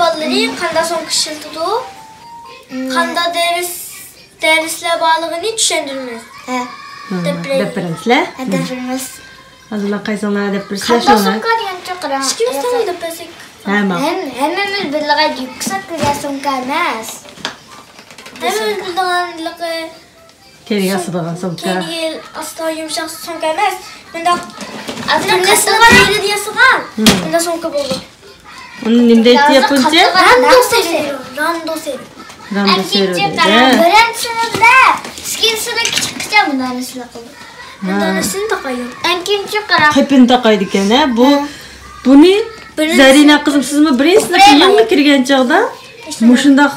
balları qanda so'ng ishiltidi. Qanda derislar borligini tushundiramiz. Deb berasizlar? Deb beramiz. Hozirlar qaysonlar deb bersizlar Qanda shuni. so'ngga degan chaqiramiz. Hech kim deb bersak. Hammamiz birga yuksak qilgan so'ngga emas. Hammamiz bilganligi Keriga sig'an so'ngga. Keyin aslo yumshoq so'ngga emas. Bunda qasdg'ara deya sig'an. Bunda so'ngga bo'ldi. Uni nima deydi yaponcha? Rando seri. Birinchisinda skinsini kichikcha bundan sizlar qildi. Bundanisini taqayım. Ikkinchi qara. Qipini taqaydi ekan, buni Zarina qizim sizmi birinchi sinfga yangi kirgan chog'da mushundaq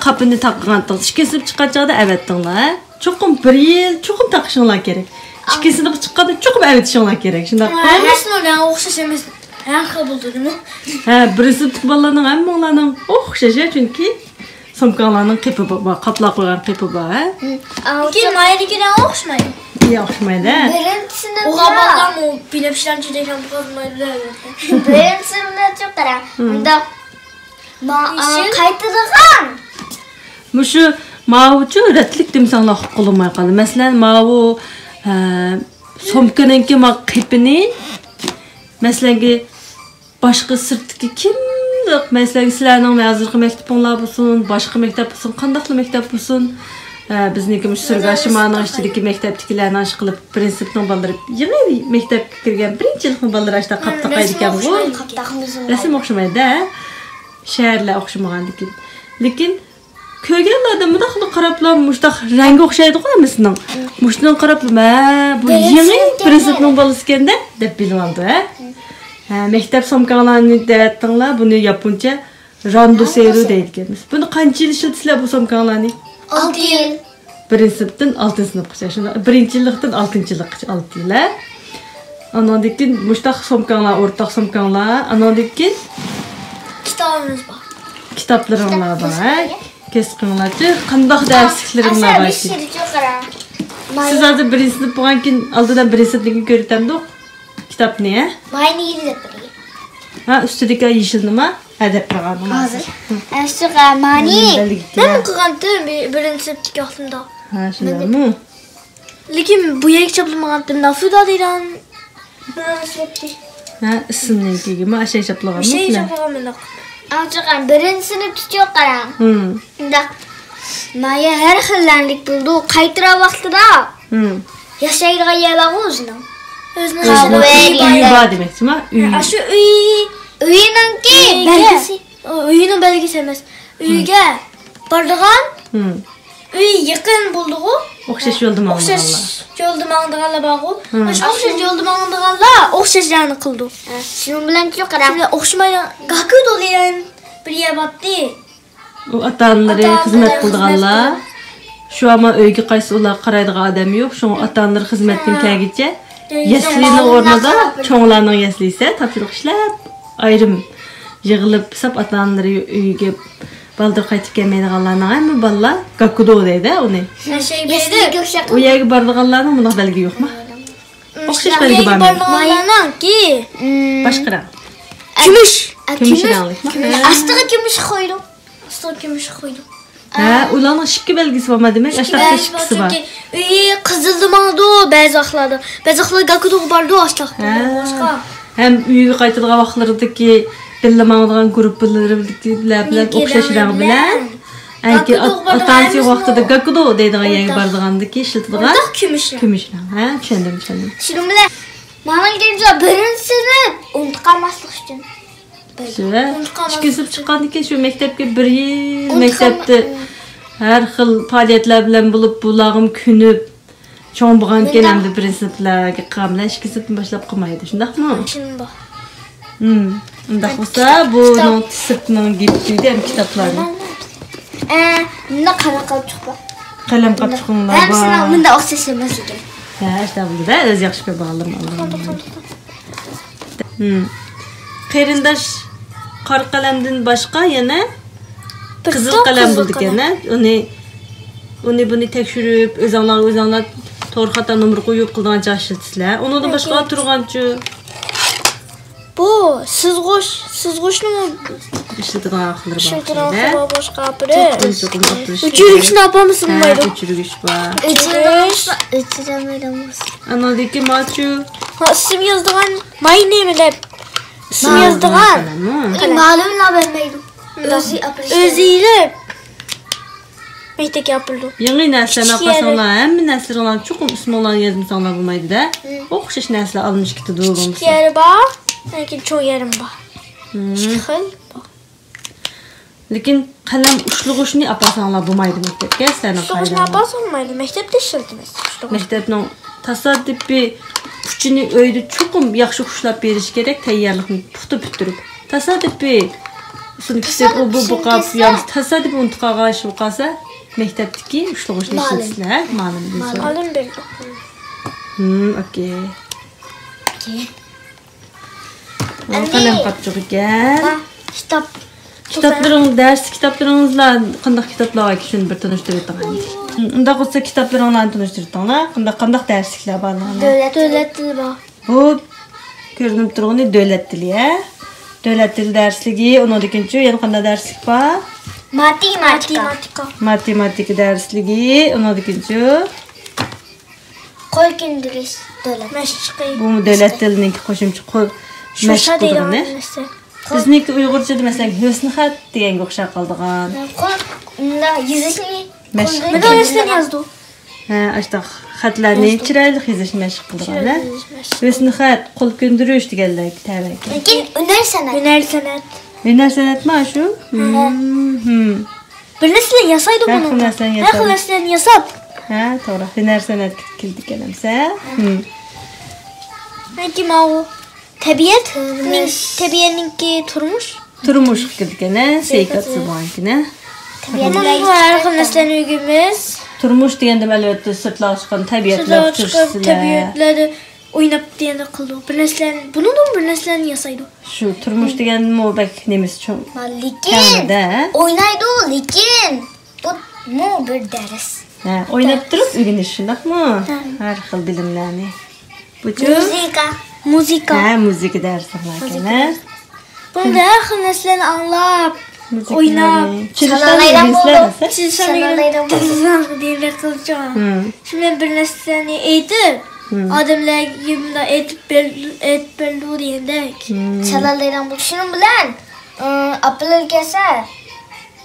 qapini taqqandingiz. Ikki sinf chiqqan chog'da avatdinglar. Cho'qim 1 yil cho'qim taqishinglar kerak. Ikki sinf chiqqanda cho'qim avatishinglar kerak. Shundaq Hammasiga o'xshash emas. Har xil bo'ldimi? Bir sinf bolalarning hammalarining o'xshashi chunki somkalarning qipi bor, qaplab qo'ygan qipi bor, Lekin mayligidan o'xshamaydi. Yo'qmaydi. Birinchisini O'g'aboqdan u pinapishlarni degan bo'lmaydi. Birinchisini qara. Unda qaytadigan. Mushu ma'uchu ratlik demsanglar qo'lmay qoldi. Masalan, ma'u somkaningki qipini masalanki boshqa sirtdagi kimdir, masalan, sizlarning hozirgi maktabinglar bo'lsin, boshqa maktab bo'lsin, qandaqli maktab bo'lsin, bizniki Surgashimaning ichidagi maktabdagilarni ish qilib, prinsipning bolalar yangi maktabga kirgan birinchi yilning bolalar ashta qapta qaydi ekan bu. Rasm o'xshamaydi, shaharlar o'xshamagan lekin ko'rganlarda mudahli qarablar mushtaq rangi o'xshaydi qo'ymisining. Mushning qarab, bu yangi prinsipning bolasi ekanda deb bilib oldi. Maktab somkalarni deyaptinglar, buni yaponcha rando seru deydiganmiz. Buni qancha yil ishlatibsizlar bu somkalarni? 6 yil. Birinchidan 6 sinfgacha, shunda birinchi yildan 6-yilgacha 6 yil. Andan keyin mushtaq somkalar, o'rtoq somkalar, andan keyin Kitobimiz bor. Kitoblaringlar bor. Kesqinglarchi, qandoq darsliklaringlar bor. Siz hozir birinchi sinf bo'lgan keyin oldidan birinchi sinfni ko'rtamdi. Kitobni, Mayni yil deb bergan. Ustidagi yeshil nima? Adab qilganim. Hozir. Ashqa mani. Men qilgandim birinchi sinfdagi vaqtimda. Shundaymi? Lekin bu yerga chopilmagandim. Nafuda deydan. Ismningimi ashay chaplaganmi? Şey chaplaganman. Ashqa birinchisini tutib qarang. Unda Maya har xillanlik bo'ldi. Qaytira vaqtida yashaydigan yerlar o'zini. Uy bor demakchimi? Shu uyiningki belgisi. Uyning belgisi emas. Uyga bordigan, uy yaqin bo'ldi-ku. O'xshash yo'lda mangdiganlar. O'xshash yo'lda mangdiganlar bor-ku. O'xshash yo'lda mangdiganlar o'xshashlarni qildi. Shuning bilan qarang. O'xshamaydi. Gakudo degan bir yer bordi. U ota-onalari xizmat qildiganlar. Shu ama uyga qaysi ular qaraydigan odam yo'q. Shu ota-onalar xizmatdan kelguncha Yaslining o'rnida cho'nglarning yaslisi topshiriq ishlab ayrim yig'ilib sap ota-onalari uyiga baldir qaytib kelmaydiganlarning hamma bolalar gakudo deydi uni. U yerga borganlarning buni belgi yo'qmi? O'xshash belgi bormi? Maylanki boshqaroq. Kumush. Astiga kumush qo'ydi. Astiga kumush qo'ydi. Ularning shikki belgisi bormi demak? Ashtaqa shikkisi bor. Uyi qizildi mangdi, ba'zi vaqtlarda. Ba'zi vaqtlarda gakudo bordi ashtaqa. Boshqa. Ham uyga qaytadigan vaqtlardagi billa mangdigan guruhlar bilan o'xshashlar bilan anki ota-onasi vaqtida gakudo deydigan yangi bordigandagi ishlatadigan kumushlar. Tushundim. Shuning bilan mana deydi birinchisini unutqanmaslik uchun. Ikki sinf chiqqandan keyin shu maktabga 1 yil maktabda har xil faoliyatlar bilan bo'lib bulag'im kunib cho'ng bo'lgan keyin hamda birinchi sinflarga qilgan ikki sinfni boshlab qilmaydi, shundaqmi? Shundoq. Undaq bo'lsa bu sinfning giptida ham kitoblarni. Bunda qalam qilib chiqdi. Qalam qilib chiqqanlar bor. Hammasini bunda o'xshash emas ekan. Ishda bo'ldi, o'zi yaxshi ko'p bog'ladim. Qarindosh qora qalamdan boshqa yana qizil qalam bo'ldi ekan. Uni buni tekshirib, o'zinglar to'g'ri xato nomer qo'yib qilgan joy ishlatibsizlar. Undan boshqa turganchi Bu sızg'ochni İşletilen akılları ishlatadigan var. boshqa biri. Çok O'chirgichni opamiz bilmaydi. O'chirgich var. O'chiramaymiz. Anadaki maçu. İsim yozdigan my name deb. İsim yozdigan. Ma'lumlar bilmaydi. O'zinglar maktabga opildi. Yangi narsalarni opasanlar, hamma narsalarni chuqur ismlarni yozmasanlar bo'lmaydi da. O'xshash narsalar alınmış ketadi bo'lmasa. Yeri bor, lekin cho'ng yerim bor. Xil. Lekin qalam ushlig'ishni opasanlar bo'lmaydi maktabga, sizlarning Ushlig'ishni opasanmaydi, maktabda ishlatamiz. Maktabning tasoddifiy kuchini uyda chuqur yaxshi ushlab berish kerak, tayyorlikni puxta bitirib. Tasoddifiy sinfda bu qap yams tasoddifiy unutqaga shu qolsa maktabdagi ushlig'ishni ishlatsinlar, ma'lum bo'lsa. Ma'lum berdi. Okey. Qalam qapchiq ekan. Ders kitaplarınızla qandaq kitaplar üçün bir tanıştırib turamiz. Unda bo'lsa kitaplarni tanıştırib turamiz. Qandaq darsliklar borlarni. Davlat tili bor. Bu ko'rinib turgani davlat tili, ya. Davlat tili darsligi, onun ikinchi yana qanday darslik bor? Matematika darsligi, onun ikinchi Qo'y kindirish davlat. Mashqi. bu davlat tilining qo'shimcha mashq qilgani. Bizniki Uyg'urchada masalan husnixat deganga o'xshab qoldigan. Unda yozishni Mana nasıl yazdı? Ha, işte xatlarni chiroyli yozishni mashq qildigan. Husnixat, qo'l ko'ndirish deganlar tabiiy. lekin hunar san'at. Hunar san'atmi shu? Bir narsalarni yasaydi Har buni. xil narsani Har xil narsalarni yasab. Ha, to'g'ri. Hunar san'at keldi kalamsa. Lekin o tabiatninki Turmush qilgani, seyqatsi bo'lankina. Har xil narsalarni o'rganamiz. Turmush deganda albatta sirtlar chiqqan tabiatlar chiqishlar. Tabiatlarni o'ynab deganda qildi. Bir narsalarni yasaydi. Shu turmush deganda mo'bak nemiz uchun. Lekin o'ynaydi, lekin bu bir dars. Ha, o'ynab turib o'rganish shundaqmi? Har xil bilimlarni. Bu Muzika. Ha, muzika darslari ekan. Bunda har xil narsalarni anglab, o'ynab, Chalalaydan deyilib qilgan. Shundan bir narsalarni aytib, odamlarga aytib berdi degandek. Chalalaydan bo'lishim bilan apillar kelsa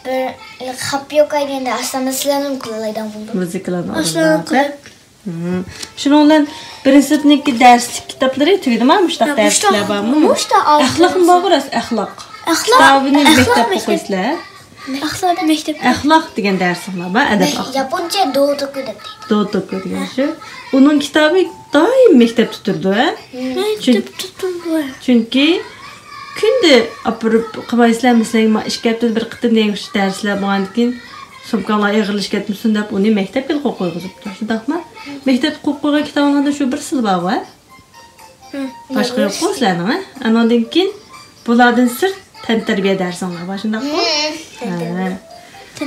bir xap yo'q deganda aslanlarni qilaydan bo'ldi. Muzikalarni Aslan qilib. Shuning bilan birinchi sinfniki darslik kitoblari tugdimi? Mushtaq darslar bormi? Axloqni borasiz, axloq. Kitobini maktabda o'qiysizlar. Axloq degan darslar bor, adab axloq. Yaponcha dotoku deb. Dotoku degan shu. Uning kitobi doim maktabda turdi. Chunki kunda opirib qilmaysizlar, masalan, ishga bir qitim degan darslar bo'lgandan keyin sumkalar yig'ilish ketmasin deb uni maktabga qo'yib shundaqmi? Maktab qo'ygan kitoblarda shu bir sil bor. Boshqa yo'q sizlarning, andan keyin bulardan sirt tantarbiya darslari bor, shundaqmi?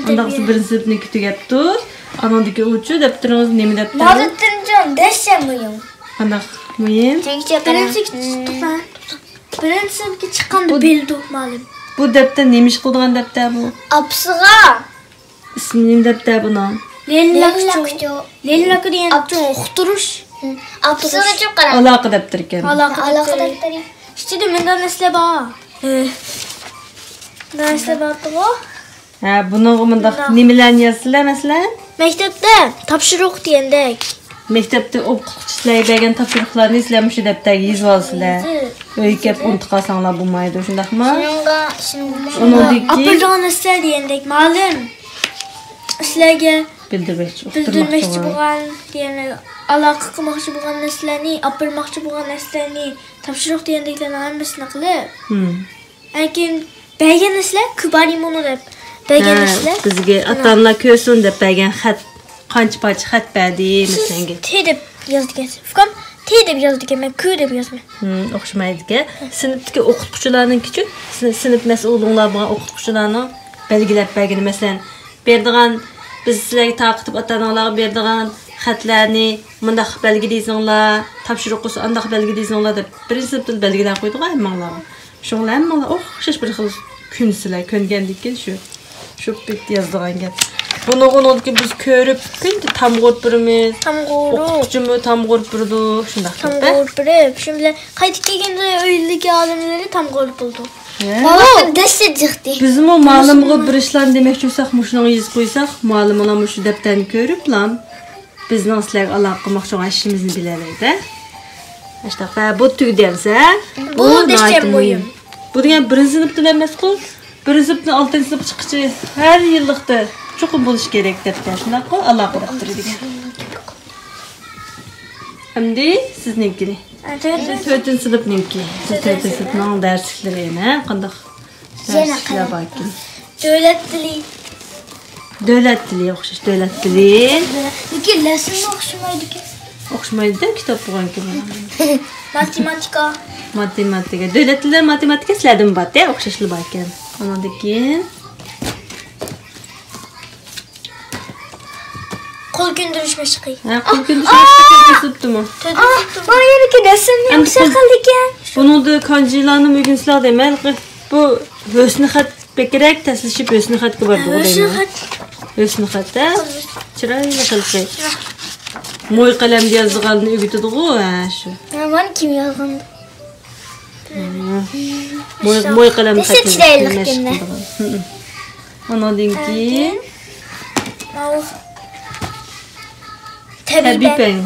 Undan so'ng birinchi sinfniki tugabdi. Andan keyin uchi deb turamiz, nima deb turamiz? Ma'lumotdan darscha muhim. Qanday muhim? Birinchi sinfga chiqqanda bildi ma'lum. Bu daftar nima ish qilgan daftar bu? Apsiga ismi nima daftar buni? Lellakcho degan uqtirish. Apsiga çok qarang. Aloqa daftar ekan. Aloqa daftari. İşte bundan narsa bor. Narsa bordi-ku. Ha, buni bundaq nimalarni yozsizlar masalan? Maktabda topshiriq degandek. Maktabda o'quvchilar bergan topshiriqlarni sizlar shu daftarga yozib olsizlar. Uyga kelib unutib qolsanglar bo'lmaydi, shundaqmi? Shunga Apildanisi degandek ma'lum. Sizlarga bildirmoqchi bo'lgan, ya'ni aloqa qilmoqchi bo'lgan narsalarni, opirmoqchi bo'lgan narsalarni topshiriq degandeklarni hammasini qilib. Lekin bergan narsalar kubarimoni deb bergan narsalar bizga ota-onalar ko'rsin deb bergan xat, qancha parcha xat berdi masalan. T deb yozgan. Fikam T deb yozgan, men Q deb yozman. O'xshamaydi-ku. Sinfdagi o'qituvchilarning uchun sinf mas'ullar bilan o'qituvchilarning belgilab bergan masalan berdigan biz sizlarga taqib ota-onalarga berdigan xatlarni mundaq belgilaysizlar, topshiriq qo'ysa andaq belgilaysizlar deb birinchi sinfdan belgilar qo'ydik hammanglarga. Shunlar hammanglar o'xshash bir xil kunsizlar, ko'ngandik shu bitta yozdigan gap. Bunu biz körüp gündü tam gorpurumuz. Tam gorup. Okucumu tam gorpurdu. Şundaq. Tam gorup. Şimdi qaytib kelgende öylük alimleri tam gorup buldu. Baba deste çıktı. Bizim o malımığı bir işlerini demek çoğusak muşunu yüz koysak malımına muşu depterini körüp lan biz nasıl alaqamaq çoğun işimizni bilelerdi. İşte bu tüydemse Bu deste muyum. Bu degen birinci sınıfta emas qo'y. Birinci sınıftan 6. sınıf çıkıcı her yıllıkta çok buluş gerek depter. Şundaq qo'y alaqıraqtır degan. Hamdi sizninkini. 4. sınıfninki. 4. sınıfning darslikleri qandaq? Darslar bor ekan. Devlet dili. Devlet dili o'xshash, devlet dili. Lekin lesson o'xshamaydi ki. O'xshamaydi kitob bo'lgan ekan. Matematika. Matematika. Devlet dili matematika sizlardan bor-da, o'xshashli bor ekan. Ondan keyin Kol gündürüş meşqi. Qo'l ko'ndirish tutdimi? Bu yerki lesson yo'qsa qildigan. Buningda kanjilarni o'rgansizlar deman. Bu husni xat bekrek taslishib husni xatga bordi deyman. Husni xatda chiroyli qilib. Mo'y qalamda yozganini o'rgatadi-ku, shu. Mana kim yozgandi? Mo'y qalam xatda. Ondan keyin Tabipen.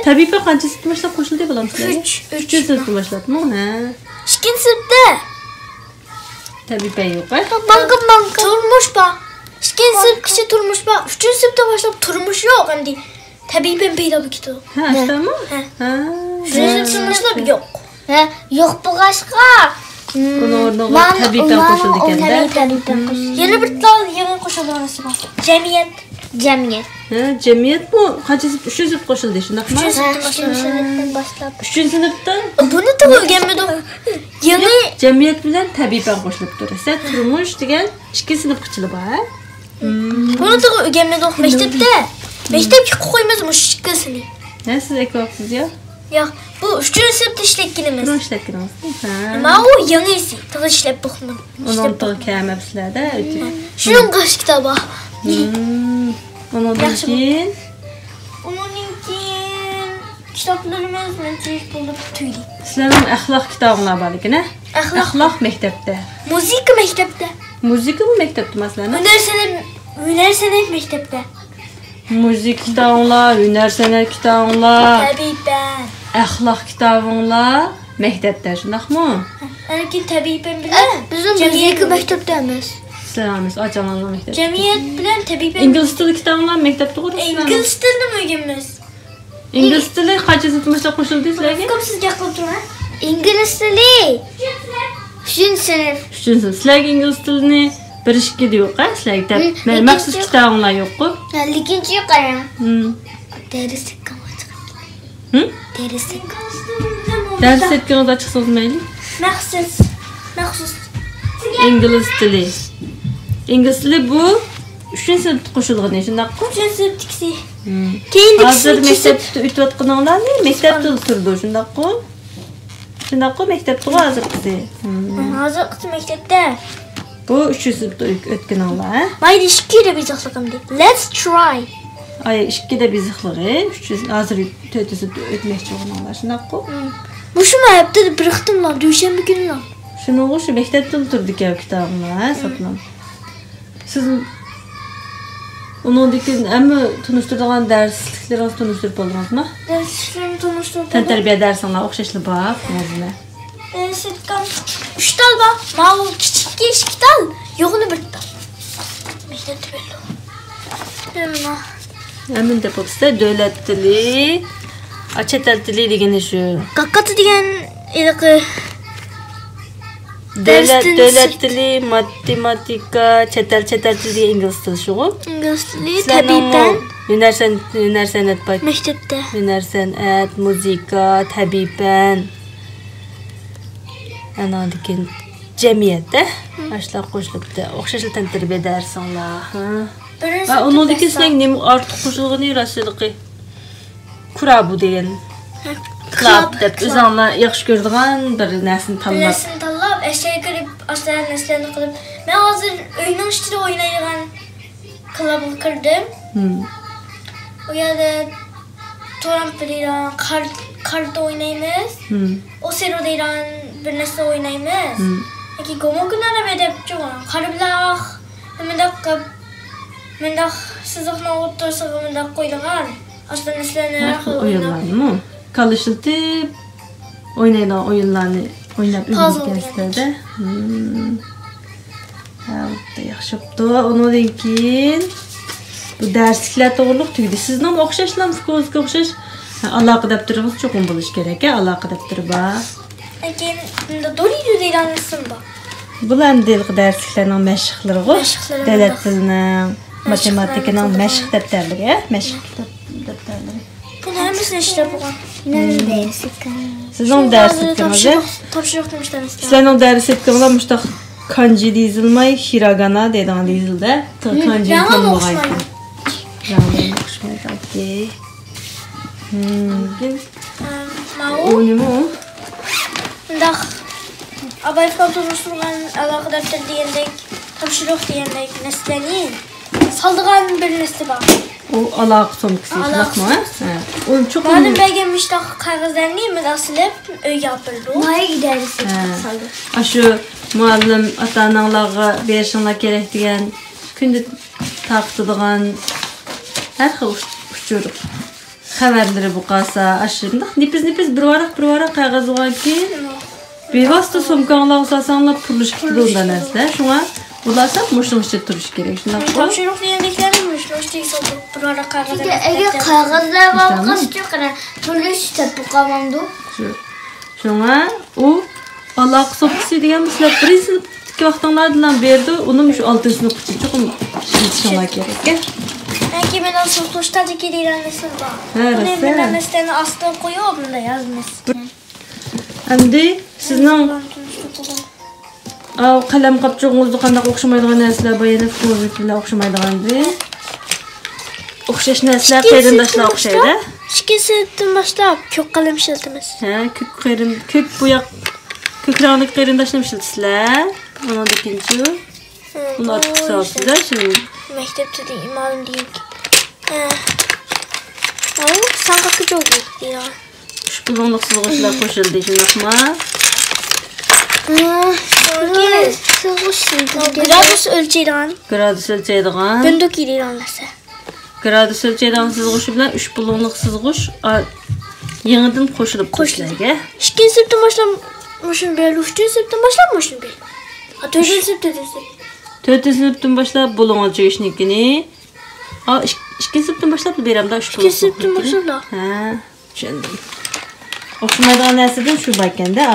Tabipen qancha sinfdan boshlab qo'shildi bilamsizlar? 3 sinfdan boshlabmi? İkinci sınıfta. Tabipen yo'q. Banka. Turmuş ba. İkinci sınıf kişi turmuş ba. 3. sınıfta başlap turmuş yok. Hem de tabipen peyda bir kitap. Ha, tamam. Ha. 3. sınıfta başlap yok. Yok bu başka. Onun tabipen qo'shildi ekanda. Yeni bir tane yeni koşuldu orası var. Cemiyet. Cemiyet bu qancha sinf 3 sinf qo'shildi, shundaqmi? 3. sınıftan başlap. 3 sinfdan Bunu da öğrenmedim. Yeni cemiyet bilan tabipen qo'shilib tursa, turmush degan 2 sinf qichili bor. Bunu da öğrenmedim mektepte. Mektepki qo'ymazmış ikisini. Ne siz ekoksiz ya? Yok, bu 3. sınıfta işletkinimiz. Turmush ishlatganmiz. Ha. Ama o yenisi. Tabii işlep bakmadım. Onun da kâme bizlarda o'tib. Şunun kaç kitabı? Ondan keyin Onunki kitaplarımız mençilik bulup tüylü. sizlarning axloq kitobinglar bor ekan, ha? Axloq. Axloq maktabda. Müzik mektepte. Muzika bu maktabda masalan. Hüner sanat mektepte. Muzik kitobinglar, hunar sanat kitobinglar, Tabii ben. axloq kitobinglar maktabda, shundaqmi? Anaki tabii ben bilen. Bizim müzik mektepte emas. Sizlarimiz ocalanlar maktabda. Cemiyet bilen tabii ben. İngliz tili kitobinglar maktabda o'qiysiz. İngiliz tilini mi öğrenmez? İngliz tili qancha sinfda qo'shildi sizlarga? Kom siz yapıp durma. İngiliz dili. 3. sınıf. 3 sinf. Sizlarga ingliz tilini birishkida yo'q-a? Sizlarga maxsus kitobinglar yo'q-ku? Ikinci yok ya. Dersi kamat. Dersi kamat. Ders etganingizda chiqsangiz mayli. Maxsus. İngliz tili. İngliz tili bu 3 sinfda qo'shilgan, shundaqmi? 3. sınıftaki. Hozir maktabda o'tayotganinglarni maktabda turdi, shundaqmi? Shundaqmi maktabda hozirgisi. Hazır kız mektepte. Bu 3 sinfda o'tganinglar, ha? Mayli işkiyle bir zaxlaqam deydi. Let's try. Ay, 2da bizliqlari, 300 hozir 4 sinfda o'tmoqchi bo'lganlar, shundaqmi? Bu şu hepte de bıraktım lan. Düşen bir gün lan. Shuni shu maktabda turdi ekan kitoblar, ha, sotlam. Siz Ondan keyin hamma tunishtiradigan darsliklaringizni tunishtirib oldingizmi? Derslerini tanıştırdım. Tantarbiya darsinglar o'xshashli bor, o'zini. Setkan. 3 tal var. Mavi küçük geç tal. Yoğunu bir tal. Mektepte belli. Hemen. Hemen de bo'lsa davlat tili, chet el tili degani shu. Qaqqati degan ilqi. Davlat tili, matematika, chet el tili, ingliz tili shu. İngiliz dili, tabiben. Hunar sanat bor. Mektepte. Hunar sanat, muzika, tabiben. Ana degan jamiyatda ashlar qo'shilibdi. O'xshashli tantarbiya darsinglar, ha. Onun da sizin ne artıq qoşulğunu yürəsiliqi. Kura bu degan. Club deb özünlə yaxşı gördüğün bir nəsini tanlab. Nəsini tanlab, əşəyə girib, aşağıya nəslərini qılıb. Mən hazır oyunun işçili oynayılan club'a girdim. O yerdə trampolin, kart oynayımız. O serodayla bir nəslə oynayımız. Ki gomo günlərə bedib çoğun. Qarıblaq, məndə sızıqla otursuq, məndə qoyduğan. Aşağıya nəslərini oyunlarını mı? Kalışıltıp oynayılan oyunlarını oynayıp ürünüklərsizlərdə. Bu da yaxşıbdı. Ondan keyin bu dərsliklər doğruluq tüydü. Sizin oxşaşlan fikrinizə oxşaş əlaqə dəb durumuz çoxun buluş gərək. Əlaqə dəb durub. Keyin doridu deyilənlisin bu. Bu əmdəlik dərsliklərin məşqləri. Dövlət dilinin, matematikinin məşq dəftərləri, məşq dəftərləri. Bunun həməsini işlə buğan. Sizin dərsliklərinizə tapşırıq demişlər. Sizin dərsliklərinizə müştaq kanji deyilmay, hiragana deyilən deyildə. Kanji tanımağaydı. Yanına oxşmaydı. Okey. O ne mi o? Ndax abayfqan turuşturğan əlaqə dəftər deyəndək, tapşırıq deyəndək nəslənin saldığan bir nəsli var. O əlaqə somkisi baxma. Onun çox Mənim bəyənmişdək kağızlarını mən asılıb öy yapırdı. Maya gideriz. Saldı. Aşı müəllim ata-analarga verişinlər gərək deyən gündə taqtıdığan hər xil uçuruq. Xəbərləri bu qalsa aşırımdaq nipiz bir varaq qağız var ki bevasitə somkanlar sasanlar puluş kitdi ondan nəslə. Şuna bularsa muşluqçı turuş gerek. Tapşırıq deyəndəklərim muşluqçı saldı. Bir varaq qağız. Eğer kağızlar var, çok puluş bu kamandı. Şuna o əlaqə somkisi deyən məsələ birinci sinifdəki vaxtlardan berdi. Onun şu 6 sınıf üçün çoxum şuna gerek. Ki mən asıl toştacı gelirən nəsil var. Mən nəslərini aslı qoyub da yazmış. Əmdi sizin qaləm qapçığınızda qandaq oxşamaydıqan nəslər bayana fikirlə oxşamaydıqandır. Oxşaş nəslər qeyrindaşlar oxşaydı. 2 sinifdən başlap kök qaləm işlətimiz. Kök boyaq kök rəngli qeyrindaşlar işlətisizlər. Ona da ikinci. Bunu artıq sağlısızlar şimdi. Məktəbdə deyim, malum deyim ki. Sanqaqı çok iyi deyil. Şu bulunluqsuz qoşular qoşuldu şimdi axma. Gradus ölçeydiğen. Gradus ölçeydiğen. Bündük yediğen nəsə. Gradus ölçeydiğen siz qoşu bilen 3 bulunluqsuz qoş. Yenidən qoşulub qoşularga. 2 sinifdən başlamışım belə, 3 sinifdən başlamışım belə. 4 sinifdən 4 sinifdən başlap bulunğac işnikini. 2 sinifdən başlap beramda 3 bulunluq. 2 sinifdən başlap da. Düşündüm. Oxşamaydıqan nəsədən şu bakəndə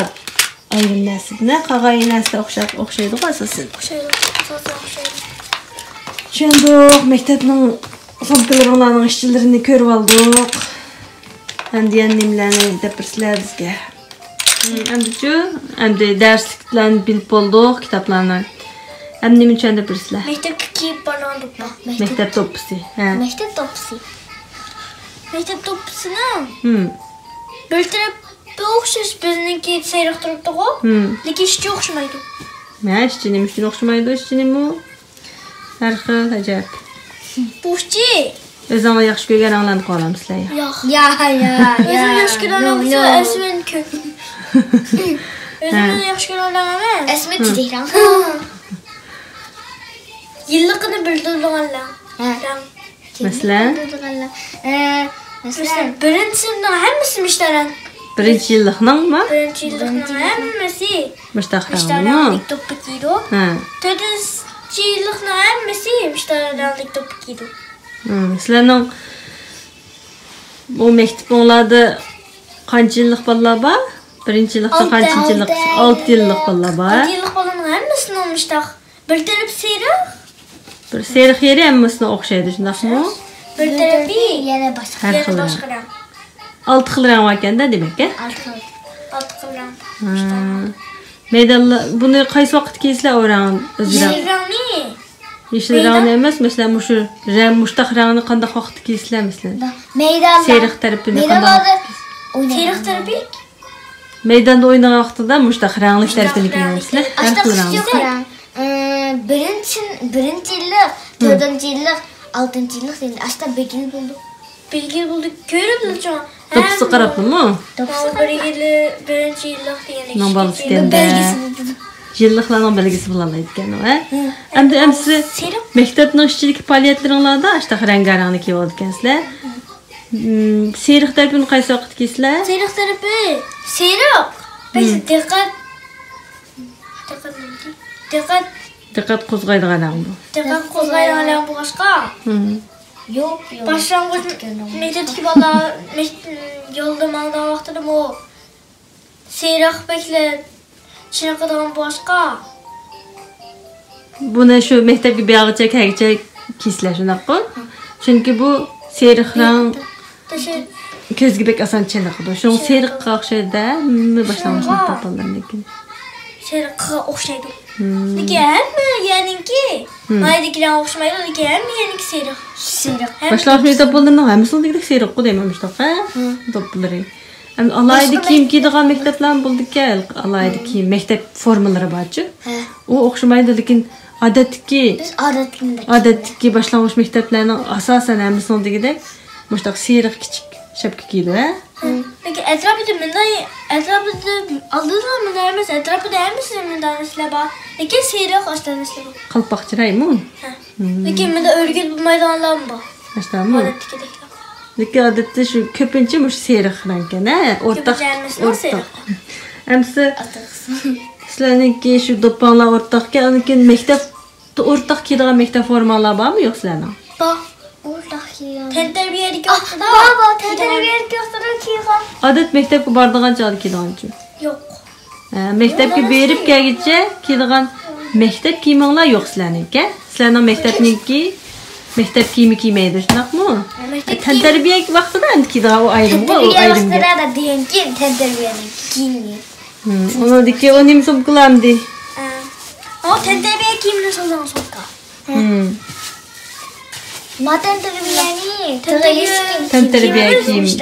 ayrım nəsədən, qağayı nəsədə oxşaydı qalsasın. Oxşaydı. Düşündük, məktəbinin somkalarının işçilərini körüb aldıq. Həm deyən nimlərini dəpirsilər bizgə. Əmdi dərsliklərini bilib olduq, kitablarını. Hem nemin içəndə birisilər? Məktəbdəki balandık da. Məktəb toppusu. Məktəb toppusu. Məktəb toppusunu böltərəb oxşaş bizninki seyrək durubduq o. Lakin işçi oxşamaydı. Nə işçinin işçinin oxşamaydı işçinin bu? Hər xil əcəb. Bu işçi? Özünə yaxşı görən anlandı qalam sizlər. Yox. Özünə yaxşı görən anlandı əsmən kök. Özünə yaxşı görən anlandı əsmət deyirəm. Yıllıqını bildirdiğinlə. Məsələn? Məsələn, birinci sınıfdan həmmisi işləyən. Birinci yıllıqdan mı? Birinci yıllıqdan həmmisi işləyən. Diktop bitiyordu. Dördüncü yıllıqdan həmmisi işləyən diktop bitiyordu. Məsələn, o məktəb onlarda kaç yıllıq balla var? Birinci yıllıqda kaç yıllıq? 6 yıllıq balla var. 6 yıllıq ballanın həmmisini olmuşduq. Bir tərəf seyrək. Bir seyrək yeri həmmisini oxşaydı, şundaqmı? Bir tərəfi yenə başqa. Yenə başqa rəng. 6 xil rəng varkən də demək ki? 6 xil rəng. Meydanda bunu qaysı vaxt keysizlər o rəng özü rəng? Rəngni Yeşil rağını emas, mesela muşu muştaq rağını qandaq vaqtda kiysizlar mesela. Meydanda. Seriq tarafini qandaq. Seriq tarafı. Meydanda oynagan vaqtida muştaq rağınlıq tarafini kiysizlar. Birinci yıllık, dördüncü yıllık, altıncı yıllık değil. Aslında bilgili bulduk. Bilgi bulduk. Görüyoruz şu an. Topsu qaraplı mı? Birinci yıllık diyelim. Nombal istəyəndə. Yıllıqlarının belgisi bulanlar etkən o, hə? Həm də əmsi məktəbin işçilik fəaliyyətlərində aştaq rəngarənglik kiyib etkənsizlər. Seriq tərəfini qaysı vaxt kiysizlər? Seriq tərəfi. Seriq. Bəs Diqqət qozğaydığan bu. Diqqət qozğaydığan bu başqa? Yok. Başlangıç mektepteki valla yolda malda vaxtıda bu seyrak bekle çine kadar başka. Buna şu mektep gibi yağıcak herkese kiysizlər şunaq qoy. Çünki bu seriqran köz gibi asan çenaqdı. Şu seriq qalxışda başlanmış tapallar lekin. Seriqqa oxşaydı. Lekin yani ki maydakilar oxşamaydı lekin yani ki seriq. Başlanmış tapallarning hamısını dedik seriq qoy deməmişdik, hə? Tapalları. Alayda kiyim giydiğen mektepler bulduk ki, alayda kiyim mektep formaları barçı. O oxşamaydı lekin Adetki başlanmış mekteplerinin asasen hamısını dedik. Muştaq seriq kiçik şapka giydi, hə? Peki etrafında aldığınız mı dermez? Etrafında dermezsiniz mi dermezler bak? Lekin seriq aslanızlar bak. Qalpaqçıray mı? Lekin ben de örgül bu maydanlar mı bak? Başlar mı? Adetki dekler. Lekin adette şu köpünce muş seriqranken, hə? Ortaq. Hamısı sizlərninki şu dopanlar ortaq ki, onunkin mektep ortaq kiydiğen mektep formalar var mı yok sizlərnin? Bak. Ortaq kiydiğen. Tenterbiyelik yoktu da. Baba, tenterbiyelik yoktu da kiydiğen. Adet mektepki bardığan cadı kiydiğen için. Yok. Mektepki berip gəlgicə kiydiğen mektep kiymanlar yok sizlərninki. Sizlərnin mektepninki mektep kiyimi kiymeydi, şunaq mı? Tenterbiyelik vaxtı da kiydiğen o ayrım var, o ayrım. Tenterbiyelik vaxtı da diyen ki tenterbiyelik kiymiyor. Onu dedi ki, o neyim soğuklam di. Ama tenterbiyelik kiyimini sozan soğukka. Ma tenterbiyeni, tenterbiyelik kiyimi.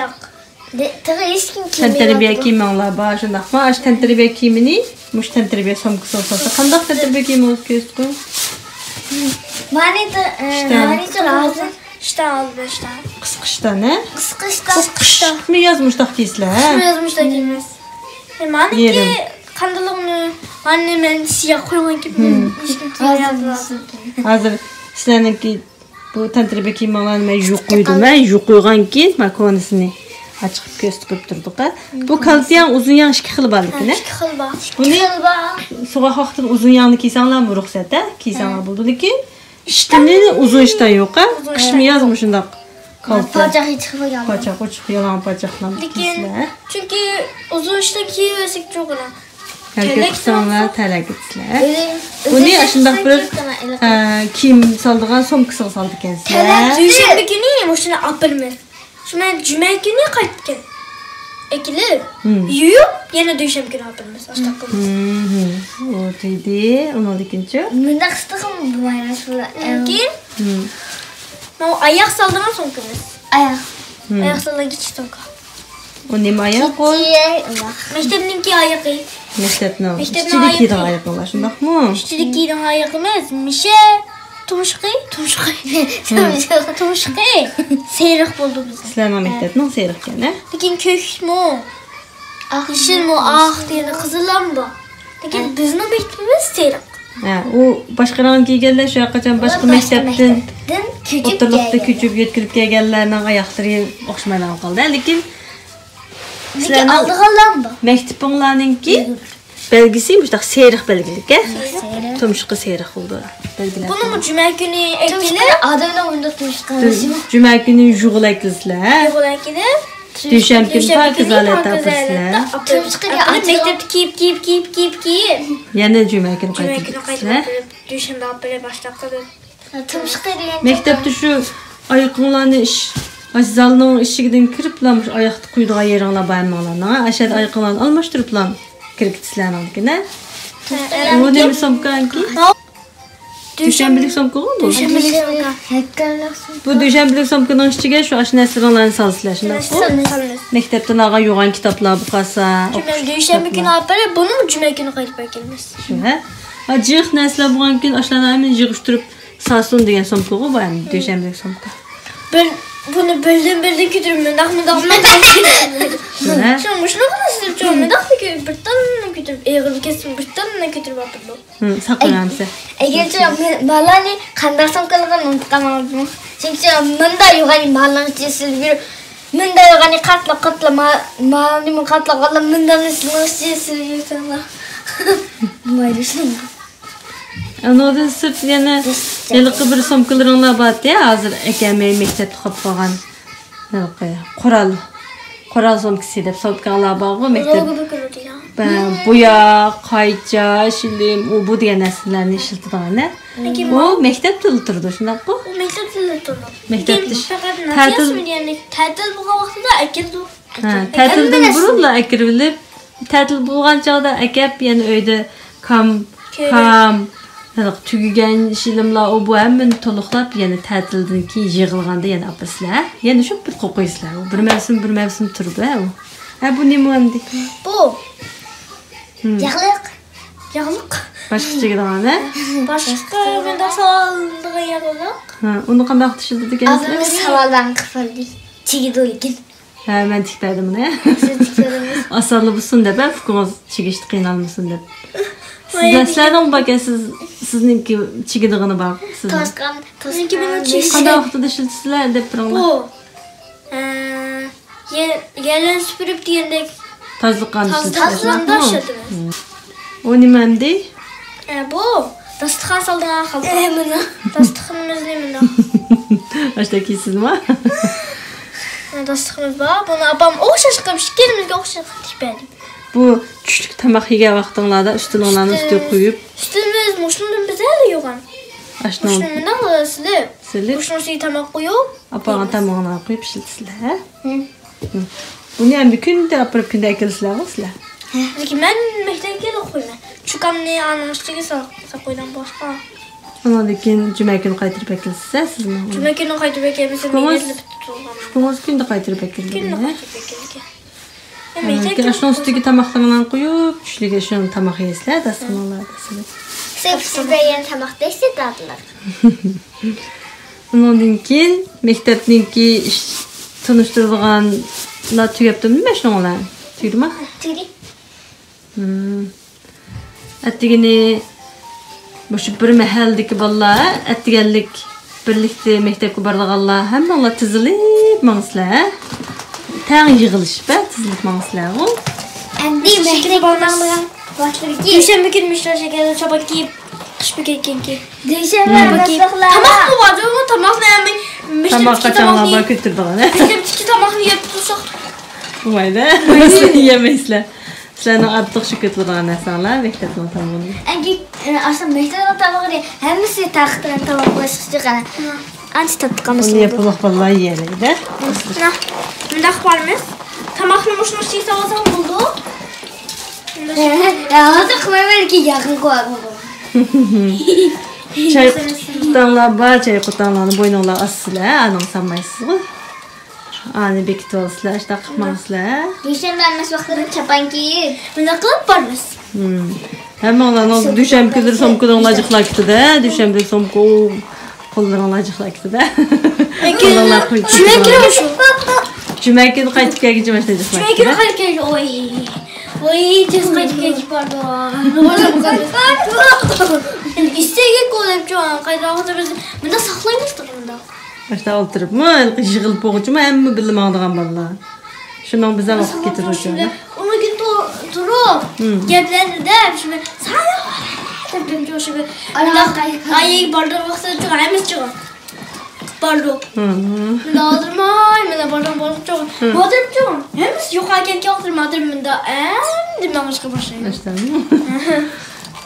Tenterbiyelik kiymanlar var, şunaq mı? Aş tenterbiyelik kiyimini, muş tenterbiyelik somkusu olsa. Qandaq tenterbiyelik kiyimi olsa közdü? İşte aldı işte. Qısqışda, ne? Qışqışda. Mi yazmışdaq kiysizlər, hə? Şunu yazmışlar kiyimiz. Maniki kandalığını annemin siyah koyulan gibi Hazır sizlərninki bu tenterbiyelik kiymanlarını mən yuquydu. Mən yuquyğan ki, makonisini açıq göz tıqıb durduq. Bu kalsiyan uzun yan iki xil var ekan, İki xil var. Bunu soğuk vaxtında uzun yanlı kiysanlar mı ruxsatda? Kiysanlar buldu lekin iştini uzun işten yok, ha? Qışmı yazmışındaq. Pacaq heç xil gəldi. Pacaq, o çıx yalan pacaqla kiysinlər. Çünkü uzun işte kiyiversek çok önemli. Herkes qısanlar tələq etsilər. Bunu yaşındaq bir kiyim saldığan somkısıq saldı kensizlər. Düşenbe günü hoşuna apırmır. Şu ben cuma günü qaytdım. Ekilib, yuyup yine düşenbe günü apırmır. O dedi, onu dikince. Mında qıstığım bu mayraş burada. Ki o ayak saldığan somkımız. Ayak saldığan geçi somka. O neyim ayak koy? Mektebinki ayağı. Mektebin işçilik yedin ayak olar, şundaq mı? İşçilik yedin ayağımız. Mişe. Tumuşqi. Seriq buldu bizi. Sizlərlə mektebinin seriq gənə. Lekin kök mu? Yeşil mu? Diye kızılan bu. Lekin bizim mektebimiz seriq. O başqalarının gəllər şu qaçan başqa mektebdən oturluqda küçüb yetkilib gəllərlə ayaqları oxşamadan qaldı. Lekin sizlərlə aldığanlar mı? Mektebinlarınki belgisiymiş da seriq belgilik, hə? Tumuşqi seriq oldu. Bunu mu cuma günü ekili? Adıyla oyunda tumuşqi. Cuma günü yuğul eklisizlər. Yuğul ekili. Düşenbe günü kızalət tapırsızlar. Tumuşqi mektepte kiyip. Yəni cuma günü qayıtmışlar. Düşenbe apele başlaqdı. Tumuşqi deyən. Mektepte şu ayıqlarını zalının işigidən kiriblamış ayaqda quyduğu yeranla baymalarına. Aşağıda ayıqlarını almışdırıblar kiriktislərlə. O ne mi somkanki? Düşenbilik somka bu. Düşenbilik somka. Bu düşenbilik somkanın içine şu aşinəsirlərini salsılar. Şunda mektepten ağa yoğan kitaplar bu qasa. Düşenbilik günü apara bunu mu cümle günü qayıtıb gəlməz? Şöyle. Acıq nəslə buğan gün aşlarını yığışdırıb salsın degan somka bu yani düşenbilik somka. Ben bunu böldüm götürüm ben dağımdan. Şunu kadar silip çoğum ben dağımdan bir tane götürüp eğilip kesin bir tane götürüp apırdım. Saklanam size. Eğer malani kandak somkalıgan unutamadım. Çünkü mında yogani malani silip mında yogani katla malani katla mında silip sana. Mayısın. Ondan sırt yana yılqı bir somkalarınla batdı ya hazır ekemeyi mektepte kapağan Koral somkası dep somkalar bağı mektep. Buya, qayca, şilim, bu degan narsalarni ishlatadigan. Bu mektep tili turdi, shunday ku? O mektep tili turdi. Mektepda ta'til bo'lgan vaqtida akildi. Ta'tildan burunla akirib, ta'til bo'lgan chog'da akab, yana uyda kam tugagan shilimlar u bu hammani to'liqlab, yana ta'tildan keyin yig'ilganda yana opasizlar. Yana shu bir qo'qoysizlar. Bir mavsum turdi u. Ha bu nima endi? Bu Yağlık. Başqacha gidaganda? Başqa men de saldığı yağlık. Ha, uni qanday tishildi degansizlar? Azmi savoldan qildik. Chigidi ekan. Ha, men tikpadim uni. Asalli bo'lsin deb, fuqaroz chigishni qiynalmasin deb. Sizlarning baka sizningki chigidig'ini bor. Sizniki meni chigish. Qanday vaqtida ishilsizlar deb turanglar. Bu yerlarni supurib degandek Tozliqqan tozliqda ishlatamiz. O nima endi? Bu dasturxon soldigan xalta. Mana dasturxonimizni mana. Ashtakiysizmi? Dasturxonimiz bor. Buni opam o'xshash qilib shikerimizga o'xshash tikpadi. Bu tushlik tomoq yegan vaqtinglarda ustunlarni ustiga qo'yib, ustimiz mushundan bizali yo'g'an. Mushundan silib. Mushun ustiga tomoq qo'yib, opamga tomog'ini qo'yib pishirasizlar. Buni ham bir kunda opirib kunda akilasizlarmi sizlar? Lekin men maktabga qo'yman. Chukamni anashtiga qo'ydan boshqa. Ondan keyin juma kuni qaytirib akilasizlar sizmi? Juma kuni qaytirib akilsa men yetib turganman. Shuning kunda qaytirib akilasizlar. Kunda qaytirib akilgan. Keyin ashun ustiga tomoqlarni qo'yib, tushliga shuni tomoq yeysizlar, dasturxonlarda sizlar. Sepsibergan tomoqda istedadilar. Ondan keyin maktabningki tanishtirganlar tugabdimi nima shunlar? Tugdimi? Tugdi. Attigini bu bir mahaldagi bolalar attiganlik birlikda maktabga borganlar hammalar tizilib mangsizlar. Tang yig'ilishib tizilib mangsizlar. Endi maktabga borganlar boshlarga Düşenbe kuni mishlar shakar chopib kiyib qishib ketganki. Düşenbe boshliqlar. Tomoq bo'ladi, tomoqni ham Tomoqqa changlar ko'tirdilar. Maktabdagi tomoqni yeb tursak. Mayda. Yemeysizlar. Sizlarning ortiq shu ko'tilgan narsalar maktabdan tomoni. Endi aslında maktabda tomoqni hammasi taxtdan tomoq qo'yishga qana. Ancha tatqamiz. Uni yapılıq vallahi yiyəlikdə. Bunda qilamiz. Tomoqni mushun ustiga solsam bo'ldi. Hozir qilmaymanki yaqin qo'yaman. Çay qutanlar var, çay qutanlarını boynunlar assizlar, anın sanmaysizlar. Ani bekitib olsizlar, ishda qilmaysizlar. Dushanba emas vaqtida chapan kiyib, bunda qilib bormiz. Hammalarning dushanba kuni somkadan lajiqlar ketdi-da, dushanba somka qo'llarini lajiqlar ketdi-da. Juma kuni qaytib kelguncha mana shunday jiqlar. Juma kuni qaytib kelguncha oy, tez qaytib kelib bordi. İstegi qo'yib jo'an, qaytib biz bunda saqlaymiz bunda. Başta o'tiribmi, yig'ilib bo'g'chimi, hamma bilmaydigan bolalar. Shundan bizga vaqt ketadi o'sha. Uni kun turib, gaplarida shuni sana deb jo'shib. Ay bordi vaqtida jo'amiz jo'an. Bordi. Nodurmay, mena bordan jo'an. Bordim jo'an. Hemiz yo'qolganga o'tirmadim bunda. Demangizga boshlayman. Baştami?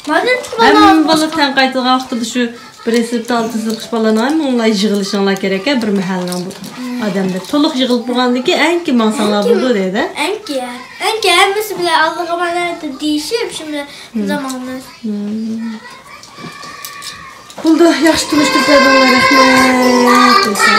Madem Hamma bola tan qaytilgan vaqtida shu prinsipda oltin silqish bolalarni onlar yig'ilishinglar kerak, bir mahallan bu odamlar to'liq yig'ilib bo'lgandiki, anki mansanlar bo'ldi dedi. Anki hammasi bilan alg'amalarda deyishib, shunda zamonimiz. Buldu, yaxşı tanıştırıp berdinler, rahmet. Dese.